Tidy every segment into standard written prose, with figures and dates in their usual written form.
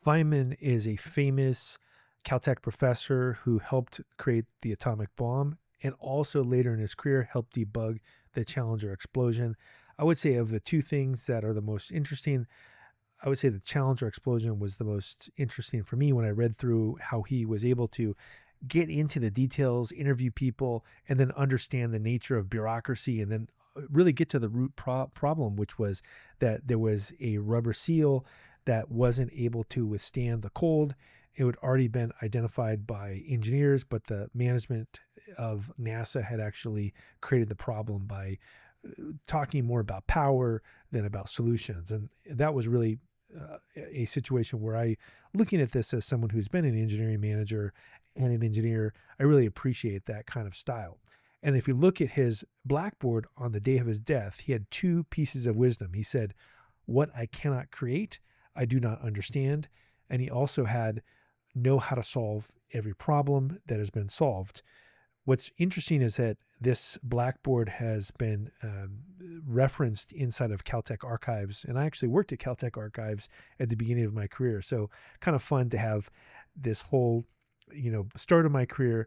Feynman is a famous Caltech professor who helped create the atomic bomb and also later in his career helped debug the Challenger explosion. I would say of the two things that are the most interesting, I would say the Challenger explosion was the most interesting for me when I read through how he was able to get into the details, interview people, and then understand the nature of bureaucracy and then really get to the root problem, which was that there was a rubber seal that wasn't able to withstand the cold. It had already been identified by engineers, but the management of NASA had actually created the problem by talking more about power than about solutions. And that was really a situation where looking at this as someone who's been an engineering manager and an engineer, I really appreciate that kind of style. And if you look at his blackboard on the day of his death, he had two pieces of wisdom. He said, "What I cannot create, I do not understand." And he also had, "Know how to solve every problem that has been solved." What's interesting is that this blackboard has been referenced inside of Caltech archives. And I actually worked at Caltech archives at the beginning of my career. So kind of fun to have this whole, start of my career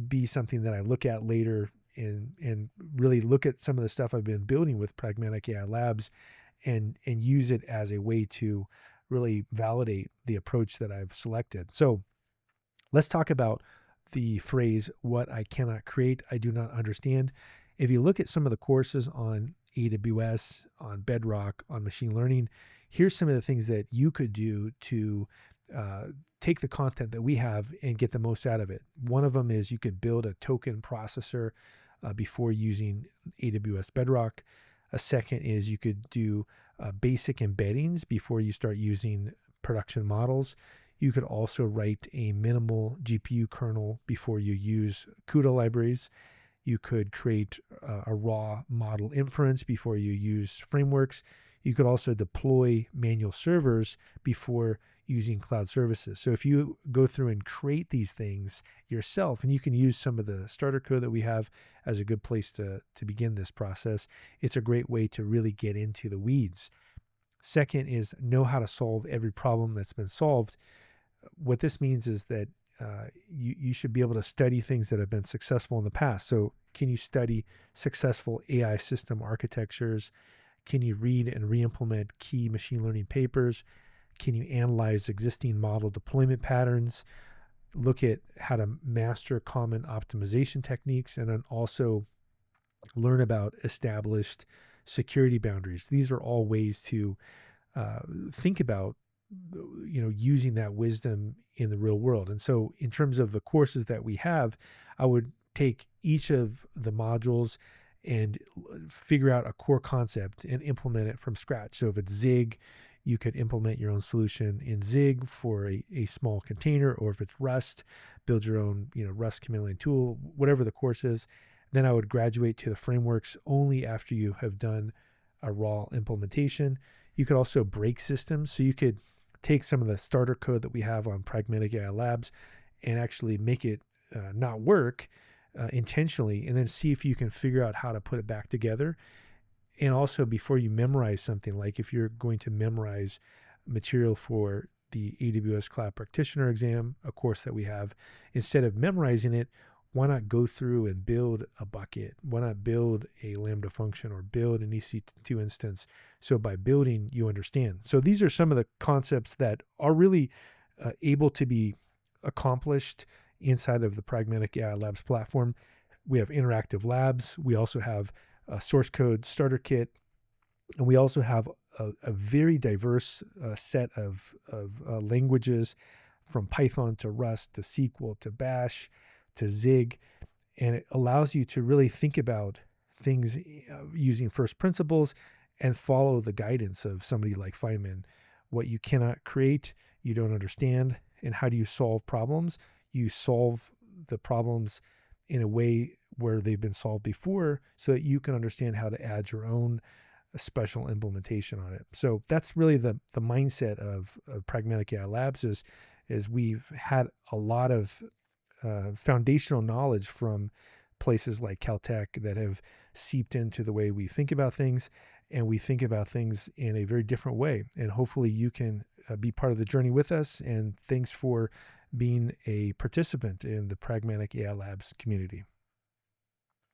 be something that I look at later and really look at some of the stuff I've been building with Pragmatic AI Labs and use it as a way to really validate the approach that I've selected. So let's talk about the phrase, "What I cannot create, I do not understand." If you look at some of the courses on AWS, on Bedrock, on machine learning, here's some of the things that you could do to take the content that we have and get the most out of it. One of them is you could build a token processor before using AWS Bedrock. A second is you could do basic embeddings before you start using production models. You could also write a minimal GPU kernel before you use CUDA libraries. You could create a raw model inference before you use frameworks. You could also deploy manual servers before using cloud services. So if you go through and create these things yourself, and you can use some of the starter code that we have as a good place to begin this process, it's a great way to really get into the weeds. Second is know how to solve every problem that's been solved. What this means is that you should be able to study things that have been successful in the past. So can you study successful AI system architectures? Can you read and re-implement key machine learning papers? Can you analyze existing model deployment patterns? Look at how to master common optimization techniques, and then also learn about established security boundaries. These are all ways to think about using that wisdom in the real world. And so in terms of the courses that we have, I would take each of the modules and figure out a core concept and implement it from scratch. So if it's Zig, you could implement your own solution in Zig for a small container, or if it's Rust, build your own Rust command line tool, whatever the course is. Then I would graduate to the frameworks only after you have done a raw implementation. You could also break systems. So you could take some of the starter code that we have on Pragmatic AI Labs and actually make it not work intentionally, and then see if you can figure out how to put it back together. And also, before you memorize something, like if you're going to memorize material for the AWS Cloud Practitioner exam, a course that we have, instead of memorizing it, why not go through and build a bucket? Why not build a Lambda function or build an EC2 instance? So by building, you understand. So these are some of the concepts that are really able to be accomplished inside of the Pragmatic AI Labs platform. We have interactive labs. We also have a source code starter kit. And we also have a very diverse set of languages, from Python to Rust to SQL to Bash to Zig. And it allows you to really think about things using first principles and follow the guidance of somebody like Feynman. What you cannot create, you don't understand. And how do you solve problems? You solve the problems in a way where they've been solved before, so that you can understand how to add your own special implementation on it. So that's really the mindset of Pragmatic AI Labs is we've had a lot of foundational knowledge from places like Caltech that have seeped into the way we think about things, and we think about things in a very different way. And hopefully you can be part of the journey with us. And thanks for being a participant in the Pragmatic AI Labs community.